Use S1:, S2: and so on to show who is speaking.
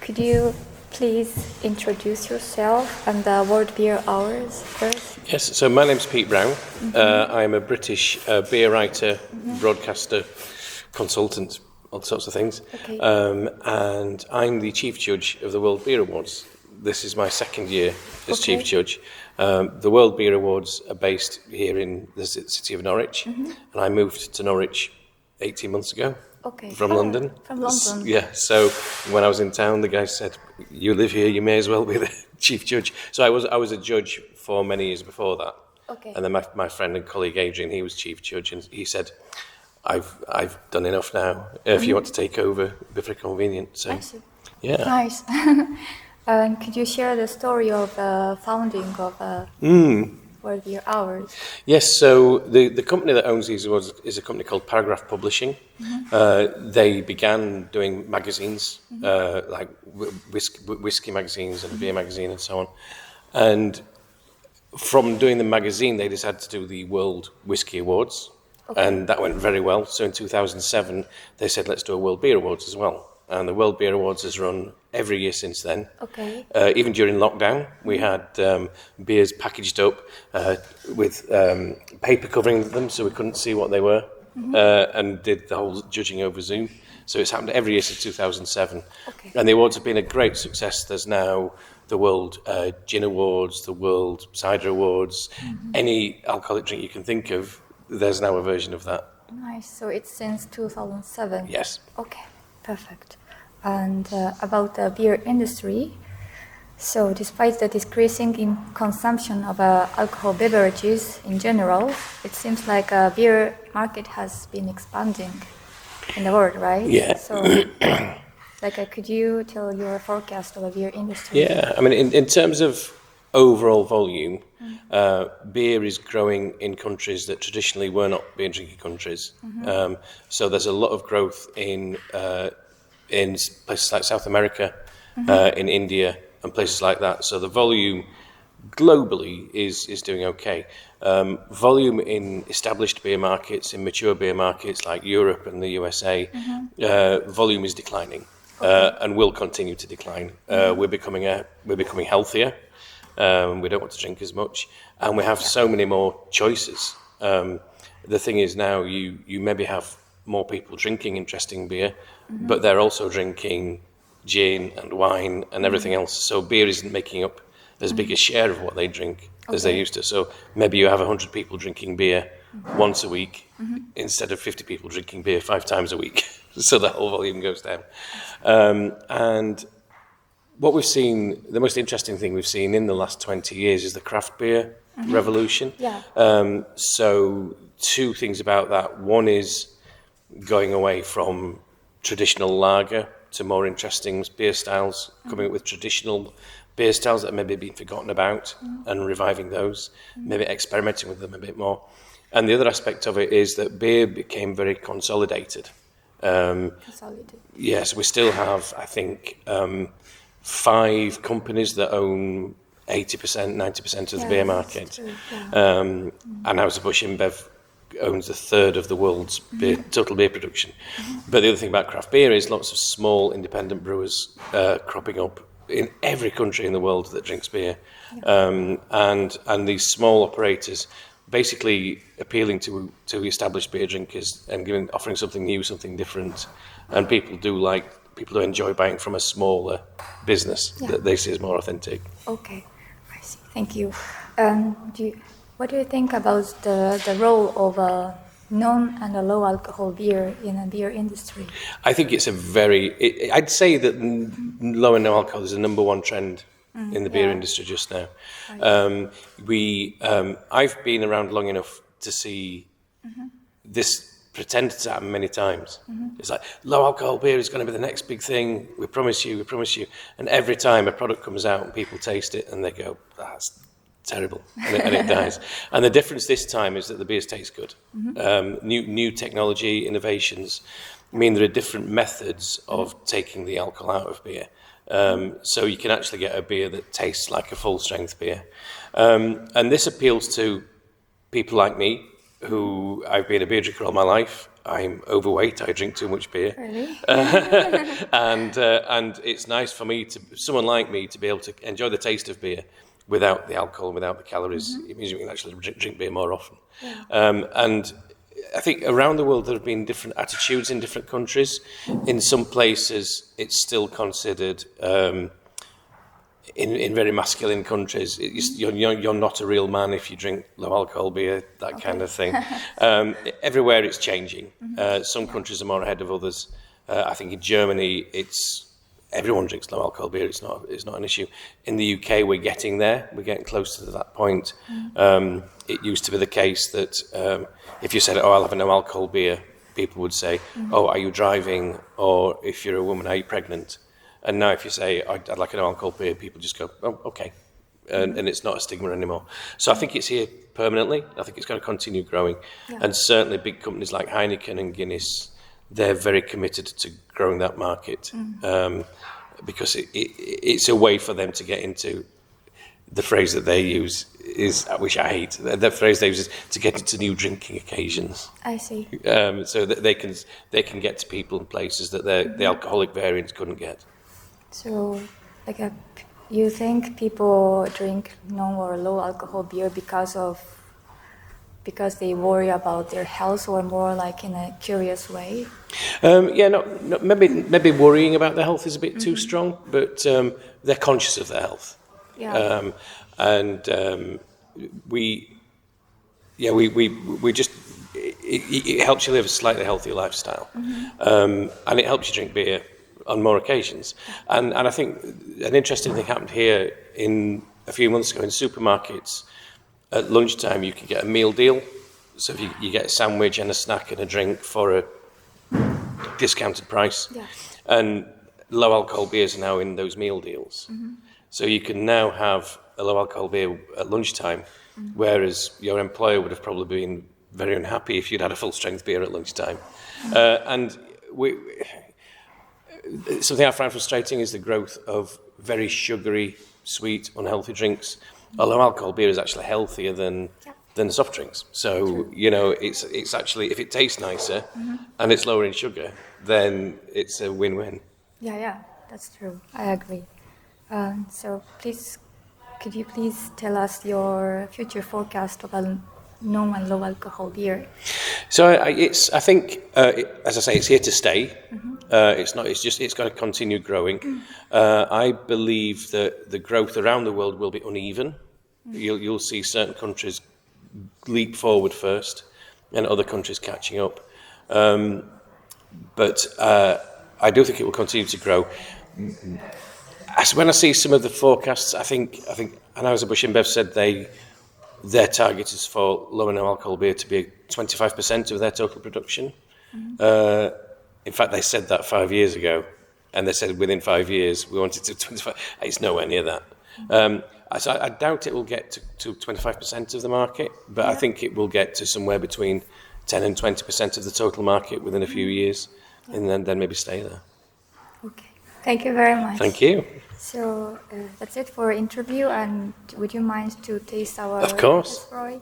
S1: Could you please introduce yourself and the World Beer Hours first?
S2: Yes, so my name's Pete Brown. I'm a British beer writer, broadcaster, consultant, all sorts of things.
S1: Okay.
S2: And I'm the Chief Judge of the World Beer Awards. This is my second year as Chief Judge. The World Beer Awards are based here in the city of Norwich, and I moved to Norwich 18 months ago. From London.
S1: From London.
S2: Yeah, so when I was in town, the guy said, "You live here, you may as well be the chief judge." So I was a judge for many years before that.
S1: Okay.
S2: And then my friend and colleague Adrian, he was chief judge, and he said, "I've done enough now. If you want to take over, it'd be very convenient." So,
S1: I see.
S2: yeah.
S1: Nice. Could you share the story of the founding of World Beer Hours?
S2: Yes, so the company that owns these awards is a company called Paragraph Publishing. They began doing magazines, like whiskey magazines and beer magazine and so on. And from doing the magazine, they decided to do the World Whiskey Awards. And that went very well. So in 2007, they said, let's do a World Beer Awards as well. And the World Beer Awards has run every year since then. Okay. Even during lockdown, we had beers packaged up with paper covering them so we couldn't see what they were, and did the whole judging over Zoom. So it's happened every year since 2007. Okay. And the awards have been a great success. There's now the World Gin Awards, the World Cider Awards, any alcoholic drink you can think of, there's now a version of that.
S1: Nice. So it's since 2007?
S2: Yes.
S1: Okay, perfect. And about the beer industry, so despite the decreasing in consumption of alcohol beverages in general, it seems like a beer market has been expanding in the world, right?
S2: Yeah.
S1: So, could you tell your forecast of the beer industry?
S2: Yeah, I mean, in terms of overall volume, beer is growing in countries that traditionally were not beer drinking countries. So there's a lot of growth in places like South America, in India, and places like that. So the volume globally is doing okay. Volume in established beer markets, in mature beer markets like Europe and the USA, volume is declining, and will continue to decline. We're becoming healthier. We don't want to drink as much, and we have so many more choices. The thing is now you maybe have more people drinking interesting beer, but they're also drinking gin and wine and everything else. So beer isn't making up as big a share of what they drink as they used to. So maybe you have 100 people drinking beer once a week instead of 50 people drinking beer 5 times a week. So the whole volume goes down. And what we've seen, the most interesting thing we've seen in the last 20 years is the craft beer revolution. Yeah. So 2 things about that. One is going away from traditional lager to more interesting beer styles, coming up with traditional beer styles that have maybe been forgotten about and reviving those, maybe experimenting with them a bit more. And the other aspect of it is that beer became very consolidated. Yes, we still have, I think, 5 companies that own 80%, 90% of the beer market. And Anheuser-Busch InBev owns a third of the world's total beer production. But the other thing about craft beer is lots of small independent brewers cropping up in every country in the world that drinks beer. And these small operators basically appealing to established beer drinkers and offering something new, something different. And people do enjoy buying from a smaller business that they see as more authentic.
S1: Okay, I see. Thank you. What do you think about the role of non and a low alcohol beer in the beer industry? I think it's
S2: I'd say that low and no alcohol is the number one trend in the beer industry just now. I've been around long enough to see this pretended to happen many times. It's like, low alcohol beer is going to be the next big thing. We promise you. And every time a product comes out and people taste it and they go, that's terrible, and it dies. And the difference this time is that the beers taste good. New technology, innovations mean there are different methods of taking the alcohol out of beer. So you can actually get a beer that tastes like a full-strength beer. And this appeals to people like me, who I've been a beer drinker all my life. I'm overweight. I drink too much beer.
S1: Really?
S2: And it's nice for me someone like me to be able to enjoy the taste of beer without the alcohol, without the calories. It means you can actually drink beer more often. Yeah. And I think around the world there have been different attitudes in different countries. In some places, it's still considered. In very masculine countries, you're not a real man if you drink low alcohol beer, that kind of thing. Everywhere it's changing. Some countries are more ahead of others. I think in Germany, everyone drinks low alcohol beer. It's not an issue. In the UK, we're getting there. We're getting closer to that point. It used to be the case that if you said, "Oh, I'll have a no alcohol beer," people would say, "Oh, are you driving?" Or if you're a woman, "Are you pregnant?" And now if you say, "I'd like an alcohol beer," people just go, "Oh, okay." And it's not a stigma anymore. So I think it's here permanently. I think it's going to continue growing. Yeah. And certainly big companies like Heineken and Guinness, they're very committed to growing that market because it's a way for them to get into the phrase that they use which I hate. The phrase they use is to get into new drinking occasions.
S1: I see.
S2: So that they can get to people and places that the alcoholic variants couldn't get.
S1: So, you think people drink no or low alcohol beer because they worry about their health, or more like in a curious way? Maybe worrying about their health is a bit too strong, but they're conscious of their health. Yeah. We just it helps you live a slightly healthier lifestyle, and it helps you drink beer on more occasions. And I think an interesting thing happened here a few months ago in supermarkets. At lunchtime, you can get a meal deal. So if you get a sandwich and a snack and a drink for a discounted price. Yeah. And low alcohol beers are now in those meal deals. So you can now have a low alcohol beer at lunchtime, whereas your employer would have probably been very unhappy if you'd had a full strength beer at lunchtime. And something I find frustrating is the growth of very sugary, sweet, unhealthy drinks. A low alcohol beer is actually healthier than soft drinks. So, it's actually, if it tastes nicer and it's lower in sugar, then it's a win-win. Yeah, that's true. I agree. So could you please tell us your future forecast of a no and low alcohol beer?
S2: So I think, as I say, it's here to stay. It's going to continue growing. I believe that the growth around the world will be uneven. You'll see certain countries leap forward first, and other countries catching up. But I do think it will continue to grow. When I see some of the forecasts, I think Anheuser-Busch InBev said their target is for low and no alcohol beer to be 25% of their total production. In fact, they said that 5 years ago, and they said within 5 years we wanted to 25. It's nowhere near that. So I doubt it will get to 25% of the market, but I think it will get to somewhere between 10 and 20% of the total market within a few years, and then maybe stay there.
S1: Okay. Thank you very much.
S2: Thank you.
S1: So that's it for our interview, and would you mind to taste our...
S2: Of course.
S1: Roy?